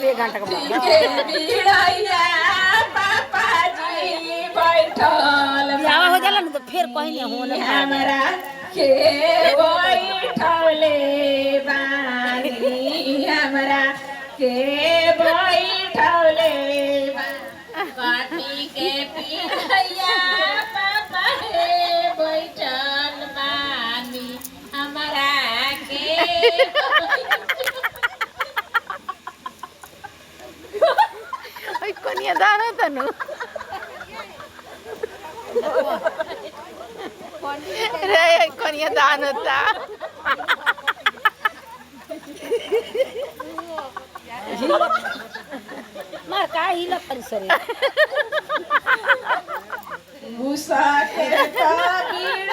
1 घंटा के बाद के बीड़ैया पापा जी बैठल बियाह हो जाला ना तो फिर कहीं नहीं होने हमरा के बैठले बानी हमरा के बैठले बाटी के बीड़ैया पापा हे बैठल बानी हमरा के ओइ कनिया दान तनु रे कनिया दान होता मार का हिला परिसर मुसा के बीड़ा